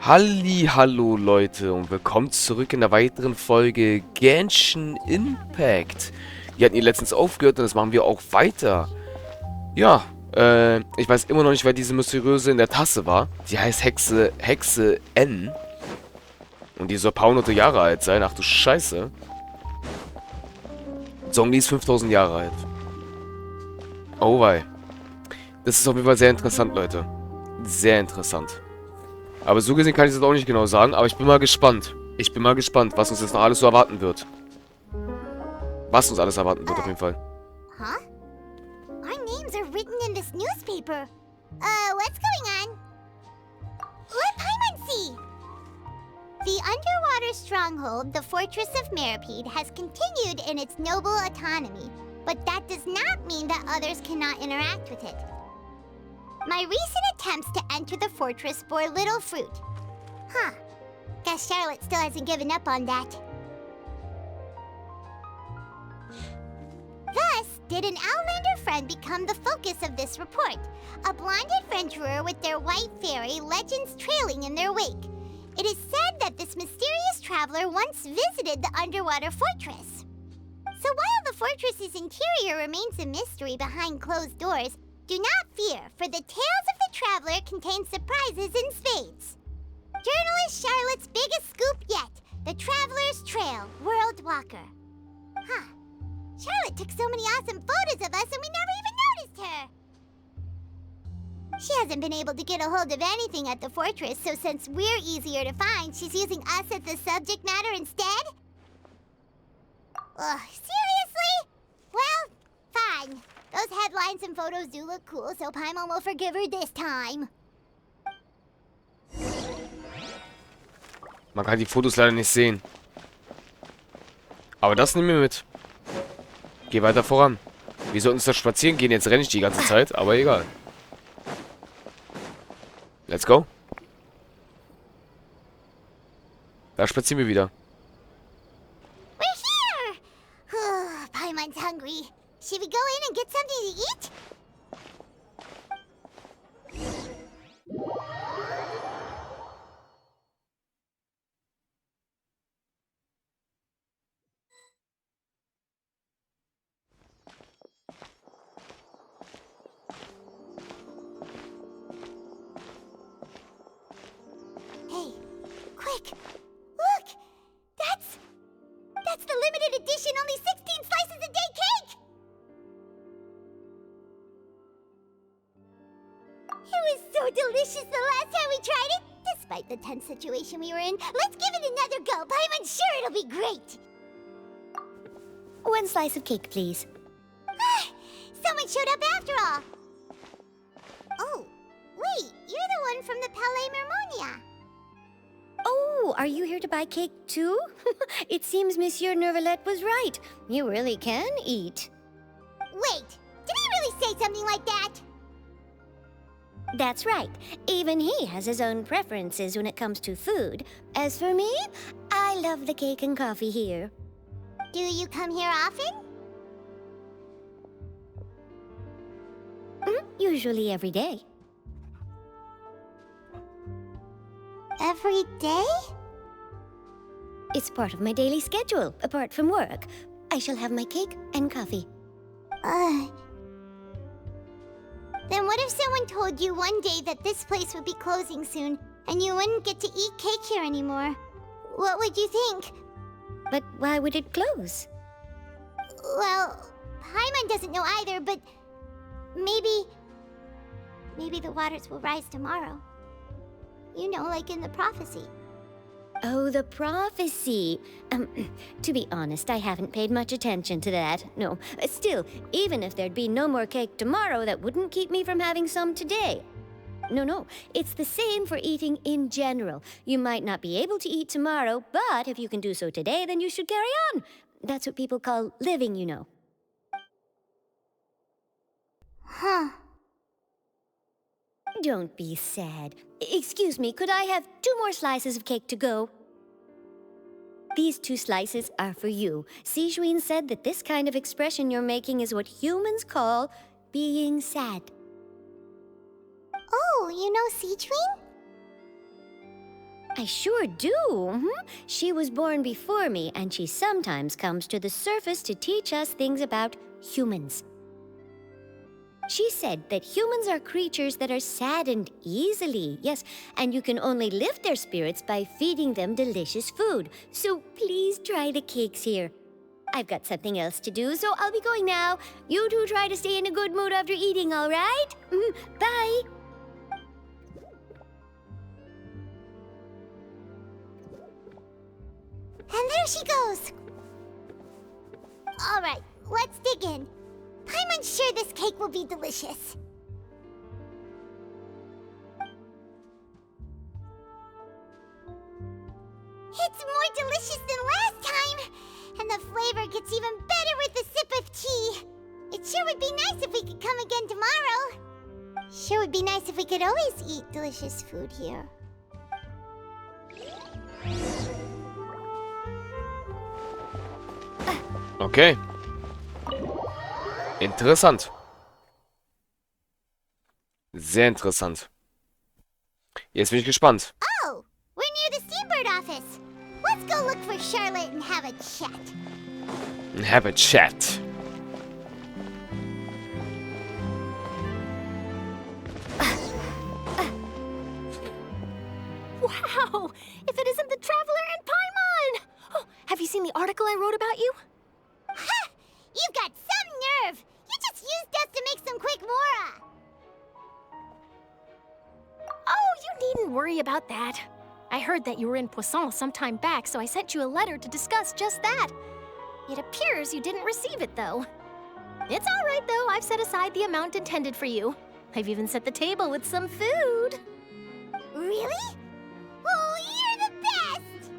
Hallo Leute und willkommen zurück in der weiteren Folge Genshin Impact. Wir hatten hier letztens aufgehört und das machen wir auch weiter. Ja, ich weiß immer noch nicht, wer diese mysteriöse in der Tasse war. Die heißt Hexe N. Und die soll ein paar hunderte Jahre alt sein. Ach du Scheiße. Zombie ist 5000 Jahre alt. Oh wei. Das ist auf jeden Fall sehr interessant, Leute. Sehr interessant. Aber so gesehen kann ich es auch nicht genau sagen, aber ich bin mal gespannt. Ich bin mal gespannt, was uns jetzt noch alles so erwarten wird. Was uns alles erwarten wird, auf jeden Fall. Huh? Our names are written in this newspaper. What's going on? Let Paimon see! The underwater stronghold, the Fortress of Meropide, has continued in its noble autonomy, but that does not mean that others cannot interact with it. My recent attempts to enter the fortress bore little fruit. Huh. Guess Charlotte still hasn't given up on that. Thus, did an Outlander friend become the focus of this report? A blonde adventurer with their white fairy, legends trailing in their wake. It is said that this mysterious traveler once visited the underwater fortress. So while the fortress's interior remains a mystery behind closed doors, do not fear, for the tales of the traveler contain surprises in spades. Journalist Charlotte's biggest scoop yet, the Traveler's Trail, World Walker. Huh. Charlotte took so many awesome photos of us and we never even noticed her. She hasn't been able to get a hold of anything at the fortress, so since we're easier to find, she's using us as the subject matter instead? Ugh, seriously? Well, fine. Those headlines and photos do look cool, so Paimon will forgive her this time. Man kann die Fotos leider nicht sehen. Aber das nehmen wir mit. Geh weiter voran. Wir sollten uns da spazieren gehen. Jetzt renne ich die ganze Zeit, aber egal. Let's go. Da spazieren wir wieder. We're here! Paimon's hungry. Should we go in and get something to eat? Hey, quick! Look! That's the limited edition, only 16 slices a day cake! It was so delicious the last time we tried it! Despite the tense situation we were in, let's give it another go. Paimon's sure it'll be great! One slice of cake, please. Someone showed up after all! Oh, wait, you're the one from the Palais Mermonia. Oh, are you here to buy cake too? It seems Monsieur Nervalette was right. You really can eat. Wait, did he really say something like that? That's right. Even he has his own preferences when it comes to food. As for me, I love the cake and coffee here. Do you come here often? Usually every day. Every day? It's part of my daily schedule, apart from work. I shall have my cake and coffee. Then what if someone told you one day that this place would be closing soon, and you wouldn't get to eat cake here anymore? What would you think? But why would it close? Well, Paimon doesn't know either, but maybe the waters will rise tomorrow. You know, like in the prophecy. Oh, the prophecy. To be honest, I haven't paid much attention to that. No, still, even if there'd be no more cake tomorrow, that wouldn't keep me from having some today. No, it's the same for eating in general. You might not be able to eat tomorrow, but if you can do so today, then you should carry on. That's what people call living, you know. Huh. Don't be sad. Excuse me, could I have 2 more slices of cake to go? These 2 slices are for you. Sijuin said that this kind of expression you're making is what humans call being sad. Oh, you know Sijuin? I sure do. She was born before me, and she sometimes comes to the surface to teach us things about humans. She said that humans are creatures that are saddened easily, yes, and you can only lift their spirits by feeding them delicious food. So please try the cakes here. I've got something else to do, so I'll be going now. You two try to stay in a good mood after eating, all right? Bye. And there she goes. All right, let's dig in. Paimon's sure this cake will be delicious. It's more delicious than last time, and the flavor gets even better with a sip of tea. It sure would be nice if we could come again tomorrow. Sure would be nice if we could always eat delicious food here. Okay. Interessant. Sehr interessant. Jetzt bin ich gespannt. Oh, we're near the Steambird office. Let's go look for Charlotte and have a chat. Have a chat. Wow! If it isn't the Traveler and Paimon! Oh, have you seen the article I wrote about you? Ha! You've got some nerve! You just used us to make some quick mora! Oh, you needn't worry about that. I heard that you were in Poisson some time back, so I sent you a letter to discuss just that. It appears you didn't receive it, though. It's all right, though. I've set aside the amount intended for you. I've even set the table with some food. Really? Oh, you're the best!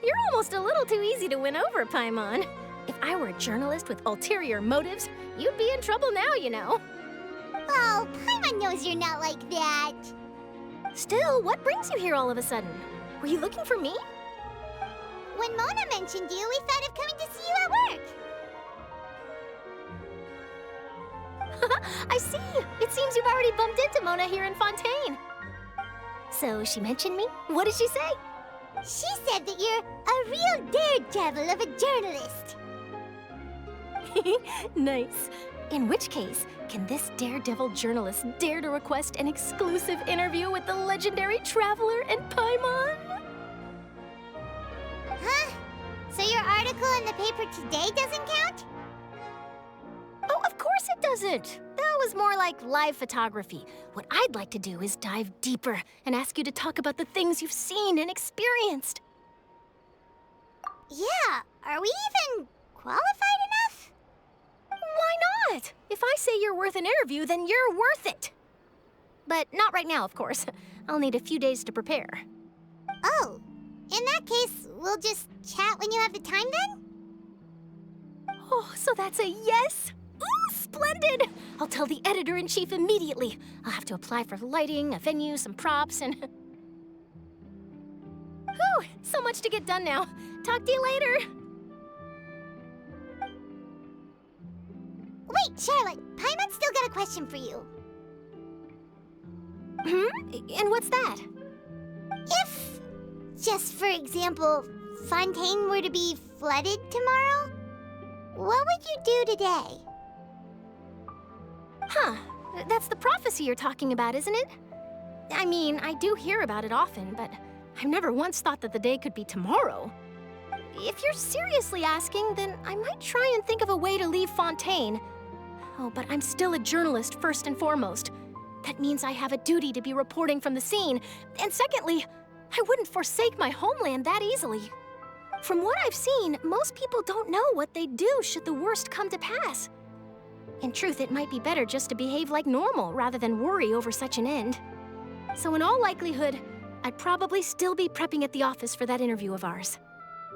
You're almost a little too easy to win over, Paimon. If I were a journalist with ulterior motives, you'd be in trouble now, you know. Oh, Paimon knows you're not like that. Still, what brings you here all of a sudden? Were you looking for me? When Mona mentioned you, we thought of coming to see you at work. I see. It seems you've already bumped into Mona here in Fontaine. So she mentioned me? What did she say? She said that you're a real daredevil of a journalist. Nice. In which case, can this daredevil journalist dare to request an exclusive interview with the legendary Traveler and Paimon? Huh? So your article in the paper today doesn't count? Oh, of course it doesn't. That was more like live photography. What I'd like to do is dive deeper and ask you to talk about the things you've seen and experienced. Yeah, are we even qualified enough? Why not? If I say you're worth an interview, then you're worth it. But not right now, of course. I'll need a few days to prepare. Oh, in that case, we'll just chat when you have the time then? Oh, so that's a yes? Ooh, splendid! I'll tell the editor-in-chief immediately. I'll have to apply for lighting, a venue, some props, and... Whew, so much to get done now. Talk to you later. Wait, Charlotte, Paimon's still got a question for you. And what's that? If, just for example, Fontaine were to be flooded tomorrow, what would you do today? Huh, that's the prophecy you're talking about, isn't it? I mean, I do hear about it often, but I've never once thought that the day could be tomorrow. If you're seriously asking, then I might try and think of a way to leave Fontaine. Oh, but I'm still a journalist first and foremost. That means I have a duty to be reporting from the scene. And secondly, I wouldn't forsake my homeland that easily. From what I've seen, most people don't know what they'd do should the worst come to pass. In truth, it might be better just to behave like normal rather than worry over such an end. So in all likelihood, I'd probably still be prepping at the office for that interview of ours.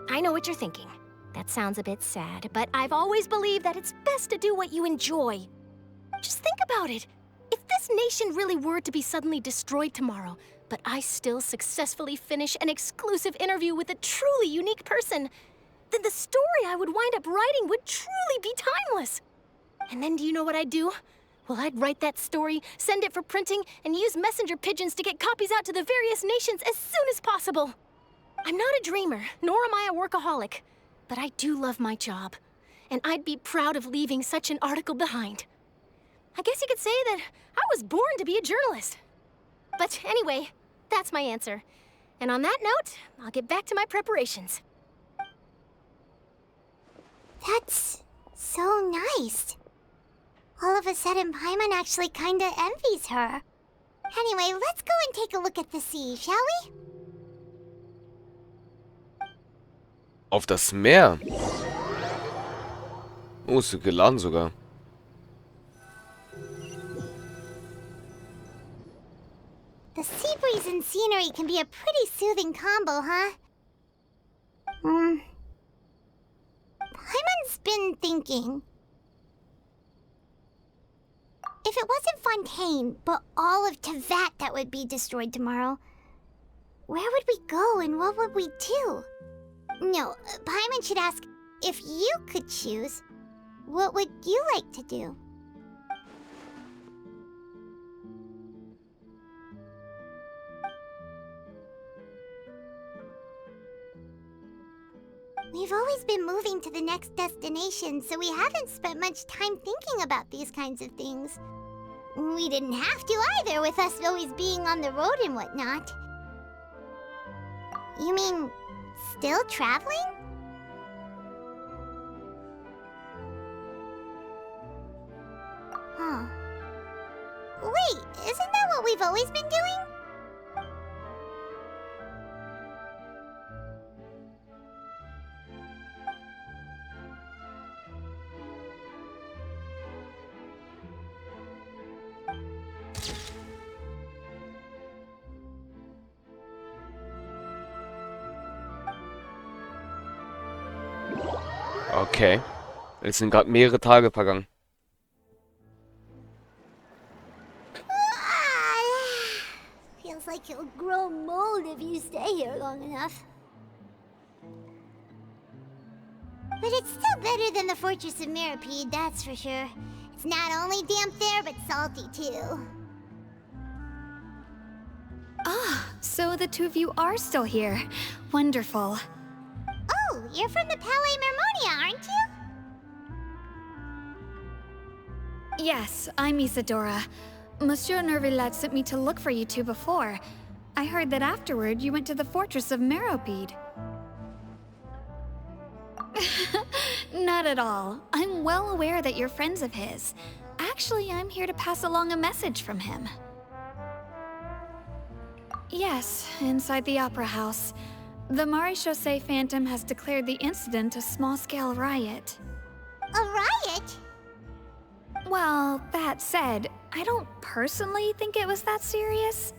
I know what you're thinking. That sounds a bit sad, but I've always believed that it's best to do what you enjoy. Just think about it. If this nation really were to be suddenly destroyed tomorrow, but I still successfully finish an exclusive interview with a truly unique person, then the story I would wind up writing would truly be timeless. And then do you know what I'd do? Well, I'd write that story, send it for printing, and use messenger pigeons to get copies out to the various nations as soon as possible. I'm not a dreamer, nor am I a workaholic, but I do love my job, and I'd be proud of leaving such an article behind. I guess you could say that I was born to be a journalist. But anyway, that's my answer. And on that note, I'll get back to my preparations. That's so nice. All of a sudden, Paimon actually kinda envies her. Anyway, let's go and take a look at the sea, shall we? Auf das Meer. Oh, ist geladen sogar. The sea breeze and scenery can be a pretty soothing combo, huh? Paimon's been thinking. If it wasn't Fontaine, but all of Tevat that would be destroyed tomorrow, where would we go and what would we do? No, Paimon should ask, if you could choose, what would you like to do? We've always been moving to the next destination, so we haven't spent much time thinking about these kinds of things. We didn't have to either, with us always being on the road and whatnot. You mean, still traveling? Huh. Wait, isn't that what we've always been doing? Okay. Jetzt sind gerade mehrere Tage vergangen. Feels like you'll grow mold if you stay here long enough. But it's still better than the Fortress of Mirapede, that's for sure. It's not only damp there, but salty too. Ah, so the two of you are still here. Wonderful. Oh, you're from the Palais Mermonia, aren't you? Yes, I'm Isadora. Monsieur Nervillet sent me to look for you two before. I heard that afterward you went to the Fortress of Meropide. Not at all. I'm well aware that you're friends of his. Actually, I'm here to pass along a message from him. Yes, inside the Opera House. The Maréchaussée Phantom has declared the incident a small-scale riot. A riot? Well, that said, I don't personally think it was that serious.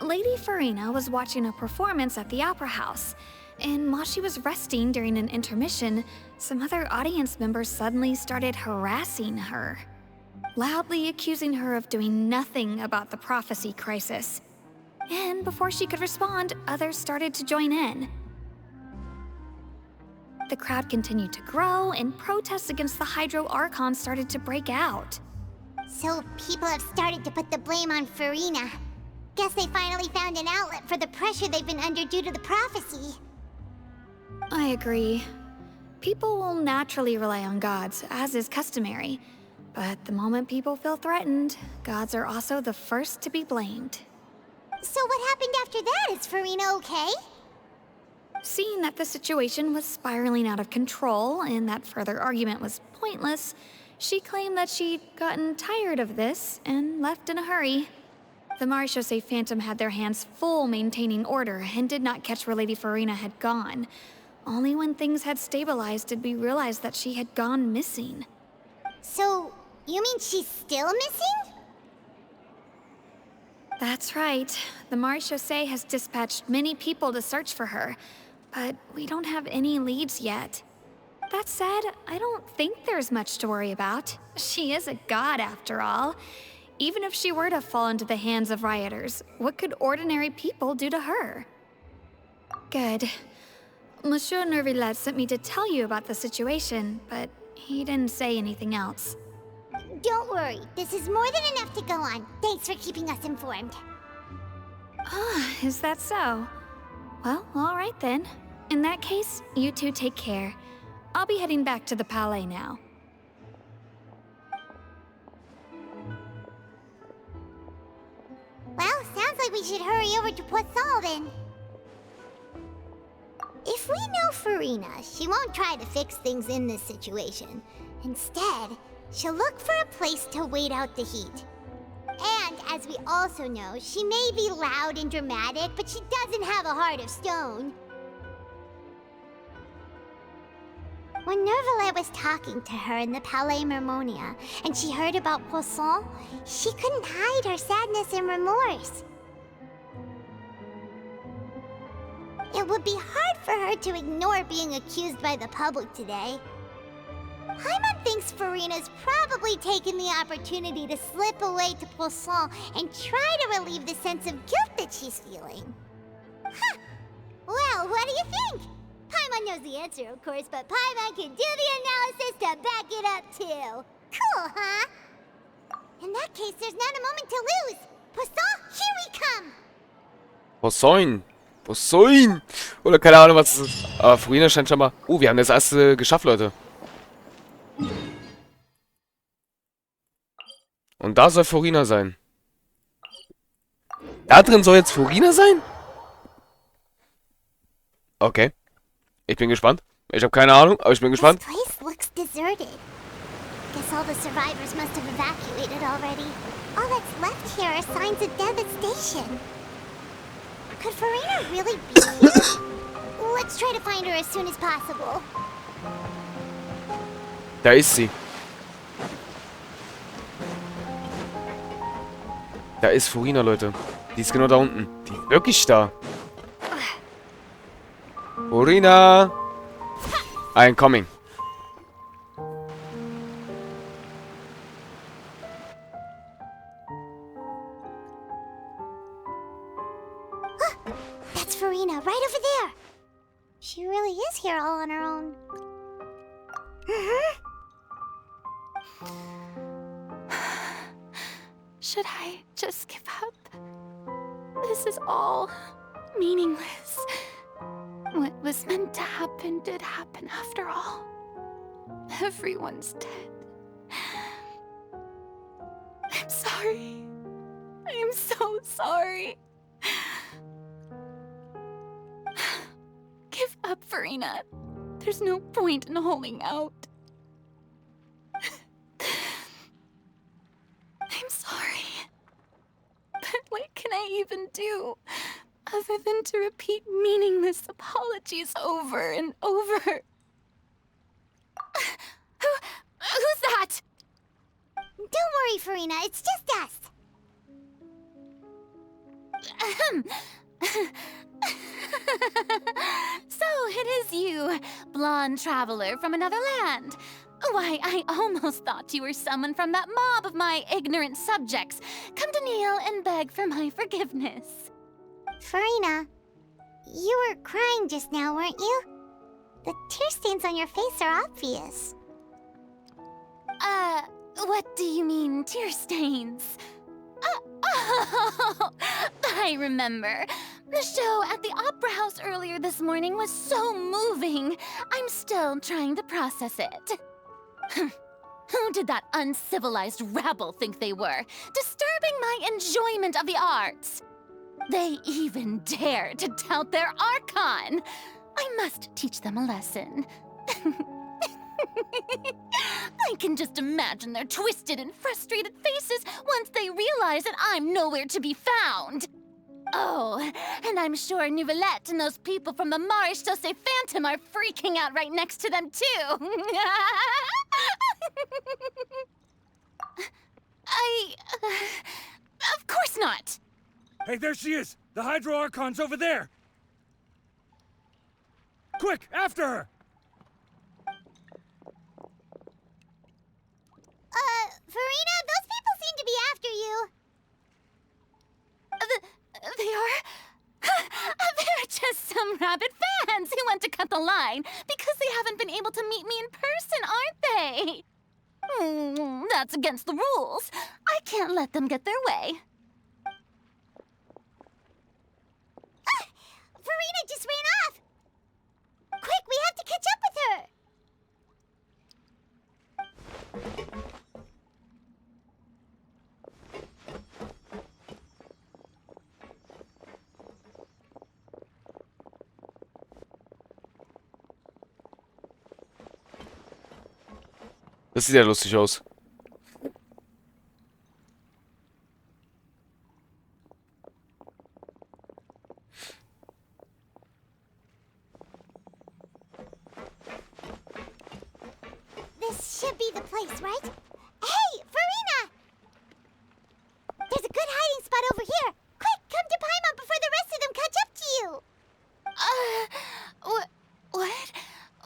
Lady Furina was watching a performance at the Opera House, and while she was resting during an intermission, some other audience members suddenly started harassing her, loudly accusing her of doing nothing about the prophecy crisis. And before she could respond, others started to join in. The crowd continued to grow, and protests against the Hydro Archon started to break out. So people have started to put the blame on Furina. Guess they finally found an outlet for the pressure they've been under due to the prophecy. I agree. People will naturally rely on gods, as is customary. But the moment people feel threatened, gods are also the first to be blamed. So what happened after that? Is Furina okay? Seeing that the situation was spiraling out of control and that further argument was pointless, she claimed that she'd gotten tired of this and left in a hurry. The Maréchaussée Phantom had their hands full maintaining order and did not catch where Lady Furina had gone. Only when things had stabilized did we realize that she had gone missing. So, you mean she's still missing? That's right. The Maréchaussée has dispatched many people to search for her, but we don't have any leads yet. That said, I don't think there's much to worry about. She is a god, after all. Even if she were to fall into the hands of rioters, what could ordinary people do to her? Good. Monsieur Nervillet sent me to tell you about the situation, but he didn't say anything else. Don't worry, this is more than enough to go on. Thanks for keeping us informed. Ah, is that so? Well, all right then. In that case, you two take care. I'll be heading back to the Palais now. Well, sounds like we should hurry over to Poisson then. If we know Furina, she won't try to fix things in this situation. Instead, she'll look for a place to wait out the heat. And as we also know, she may be loud and dramatic, but she doesn't have a heart of stone. When Nervalet was talking to her in the Palais Mermonia, and she heard about Poisson, she couldn't hide her sadness and remorse. It would be hard for her to ignore being accused by the public today. Paimon thinks Furina's probably taken the opportunity to slip away to Poisson and try to relieve the sense of guilt that she's feeling. Huh! Well, what do you think? Paimon knows the answer, of course, but Paimon can do the analysis to back it up, too. Cool, huh? In that case, there's not a moment to lose. Poisson, here we come! Poisson! Poisson! Oder keine Ahnung, was das ist. Aber Furina scheint schon mal... Oh, wir haben das erste geschafft, Leute. Und da soll Furina sein. Da drin soll jetzt Furina sein? Okay. Ich bin gespannt. Ich habe keine Ahnung, aber ich bin gespannt. This place looks deserted. Guess all the survivors must have evacuated already. All that's left here are signs of devastation. Could Furina really be here? Let's try to find her as soon as possible. Da ist sie. Da ist Furina, Leute. Die ist genau da unten. Die ist wirklich da. Furina! I'm coming. That's Furina, right over there. She really is here all on her own. Should I just give up? This is all meaningless. What was meant to happen did happen after all. Everyone's dead. I'm sorry. I am so sorry. Give up, Furina. There's no point in holding out. I'm sorry. But what can I even do other than to repeat meaningless apologies over and over? Who's that? Don't worry, Furina, it's just us. So it is you, blonde traveler from another land. Why, I almost thought you were someone from that mob of my ignorant subjects, come to kneel and beg for my forgiveness. Furina, you were crying just now, weren't you? The tear stains on your face are obvious. What do you mean, tear stains? Oh, I remember. The show at the Opera House earlier this morning was so moving. I'm still trying to process it. Who did that uncivilized rabble think they were, disturbing my enjoyment of the arts? They even dare to tout their Archon. I must teach them a lesson. I can just imagine their twisted and frustrated faces once they realize that I'm nowhere to be found. Oh, and I'm sure Nouvellette and those people from the Maréchaussée Phantom are freaking out right next to them, too. Of course not. Hey, there she is! The Hydro Archon's over there! Quick, after her! Furina, those people seem to be after you. They are? They're just some rabid fans who want to cut the line because they haven't been able to meet me in person, aren't they? That's against the rules. I can't let them get their way. Furina just ran off! Quick, we have to catch up with her! Das sieht ja lustig aus. This should be the place, right? Hey, Furina! There's a good hiding spot over here. Quick, come to Paimon before the rest of them catch up to you.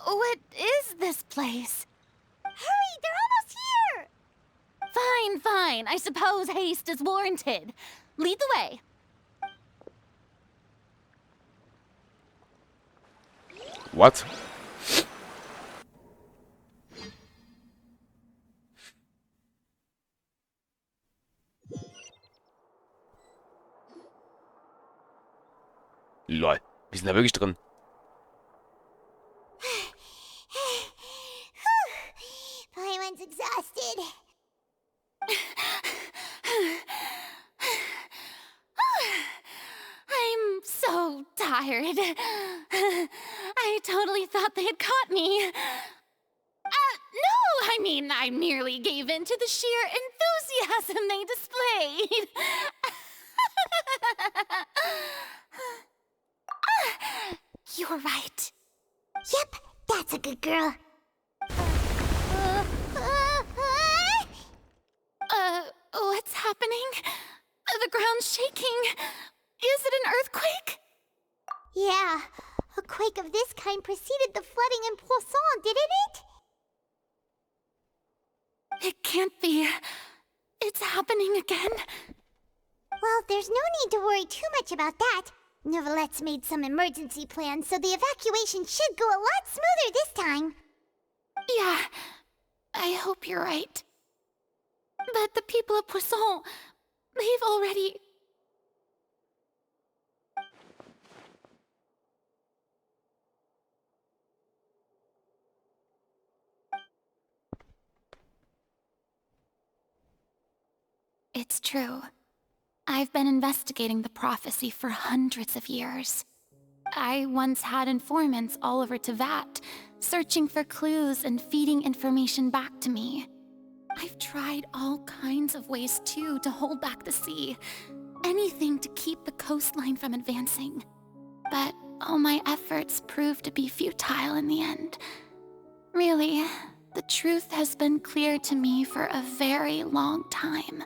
What is this place? Hurry, they're almost here. Fine. I suppose haste is warranted. Lead the way. What? Lol. Wir sind da wirklich drin. Paimon's exhausted. I'm so tired. I totally thought they had caught me. No, I mean, I merely gave in to the sheer enthusiasm they displayed. You're right. Yep, that's a good girl. What's happening? The ground's shaking. Is it an earthquake? Yeah, a quake of this kind preceded the flooding in Poisson, didn't it? It can't be. It's happening again. Well, there's no need to worry too much about that. Neverlette's made some emergency plans, so the evacuation should go a lot smoother this time. Yeah, I hope you're right. But the people of Poisson, they've already... It's true. I've been investigating the prophecy for hundreds of years. I once had informants all over Tevat, searching for clues and feeding information back to me. I've tried all kinds of ways, too, to hold back the sea. Anything to keep the coastline from advancing. But all my efforts proved to be futile in the end. Really, the truth has been clear to me for a very long time.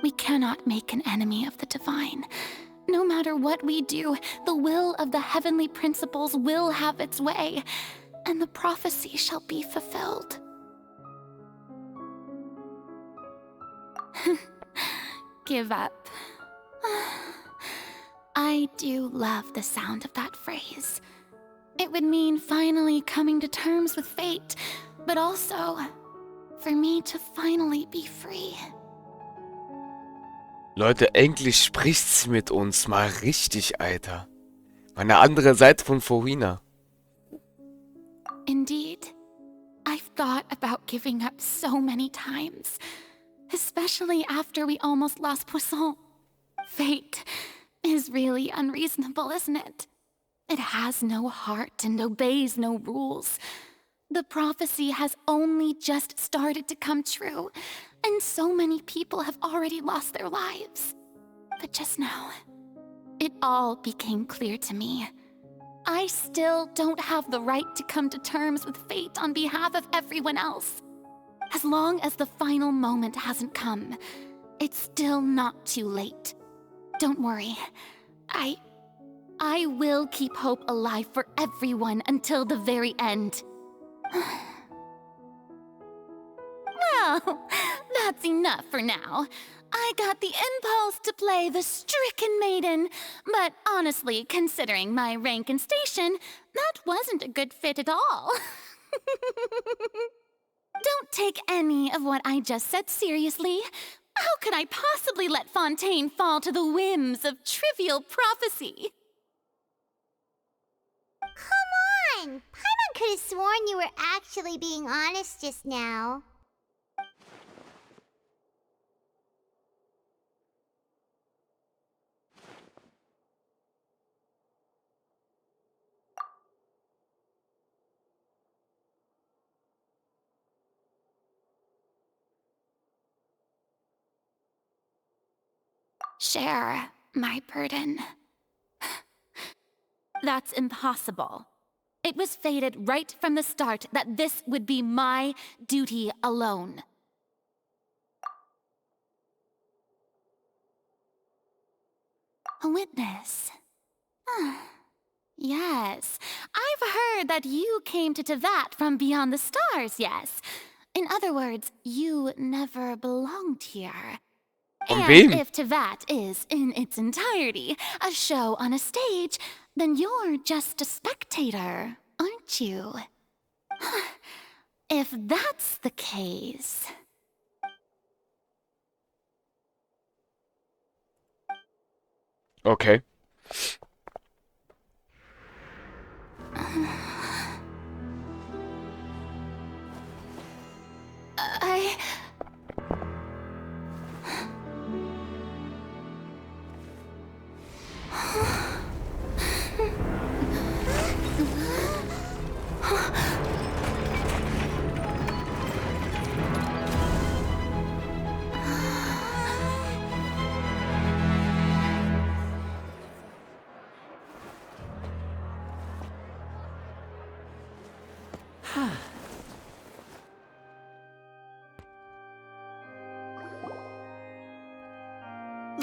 We cannot make an enemy of the divine. No matter what we do, the will of the heavenly principles will have its way, and the prophecy shall be fulfilled. Give up. I do love the sound of that phrase. It would mean finally coming to terms with fate, but also for me to finally be free. Leute, endlich spricht sie mit uns. Mal richtig, Alter. Eine andere Seite von Furina. Indeed. I've thought about giving up so many times. Especially after we almost lost Poisson. Fate is really unreasonable, isn't it? It has no heart and obeys no rules. The prophecy has only just started to come true, and so many people have already lost their lives. But just now, it all became clear to me. I still don't have the right to come to terms with fate on behalf of everyone else. As long as the final moment hasn't come, it's still not too late. Don't worry. I will keep hope alive for everyone until the very end. Well, that's enough for now. I got the impulse to play the stricken maiden, but honestly, considering my rank and station, that wasn't a good fit at all. Don't take any of what I just said seriously. How could I possibly let Fontaine fall to the whims of trivial prophecy? Come on! Paimon could have sworn you were actually being honest just now. Share my burden. That's impossible. It was fated right from the start that this would be my duty alone. A witness. Yes, I've heard that you came to Tevat from beyond the stars, yes. In other words, you never belonged here. And if Tevat is, in its entirety, a show on a stage, then you're just a spectator, aren't you? If that's the case... Okay.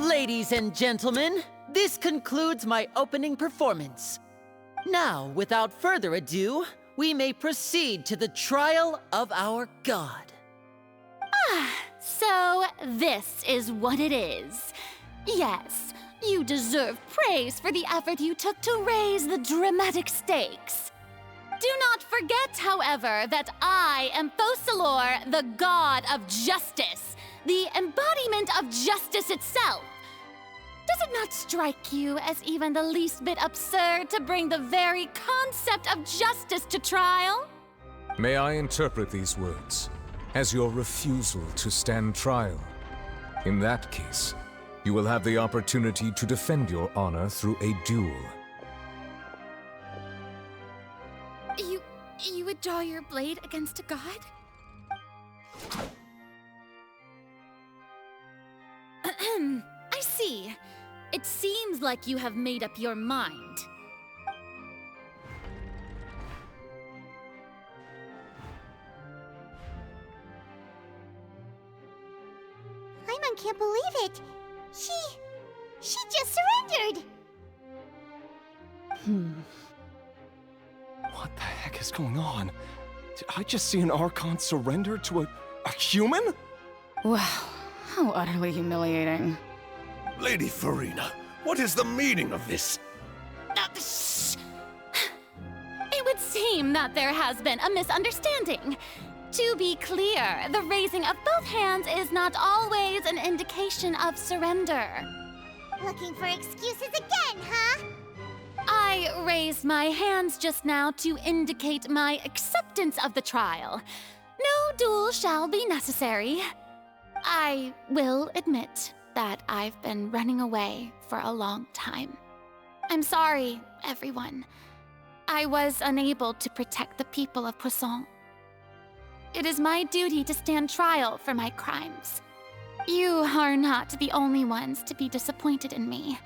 Ladies and gentlemen, this concludes my opening performance. Now, without further ado, we may proceed to the trial of our god. So this is what it is. Yes, you deserve praise for the effort you took to raise the dramatic stakes. Do not forget, however, that I am Focalor, the god of justice, the embodiment of justice itself. Does it not strike you as even the least bit absurd to bring the very concept of justice to trial? May I interpret these words as your refusal to stand trial? In that case, you will have the opportunity to defend your honor through a duel. You would draw your blade against a god? I see. It seems like you have made up your mind. Paimon can't believe it. She just surrendered. What the heck is going on? Did I just see an Archon surrender to a human? Wow, how utterly humiliating. Lady Furina, what is the meaning of this? Shh! It would seem that there has been a misunderstanding. To be clear, the raising of both hands is not always an indication of surrender. Looking for excuses again, huh? I raised my hands just now to indicate my acceptance of the trial. No duel shall be necessary. I will admit that I've been running away for a long time. I'm sorry, everyone. I was unable to protect the people of Poisson. It is my duty to stand trial for my crimes. You are not the only ones to be disappointed in me.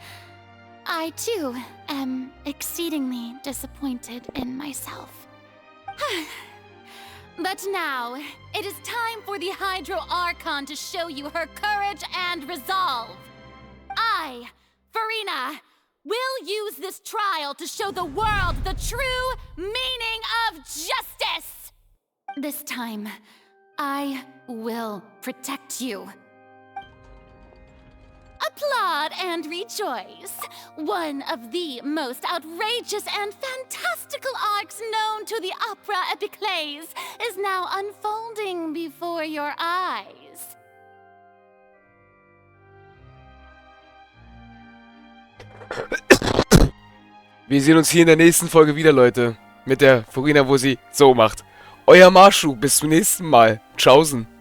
I, too, am exceedingly disappointed in myself. But now, it is time for the Hydro Archon to show you her courage and resolve. I, Furina, will use this trial to show the world the true meaning of justice! This time, I will protect you. A applaud and rejoice. One of the most outrageous and fantastical arcs known to the opera epiclese is now unfolding before your eyes. Wir sehen uns hier in der nächsten Folge wieder, Leute. Mit der Furina, wo sie so macht. Euer Marschu, bis zum nächsten Mal. Tschaußen.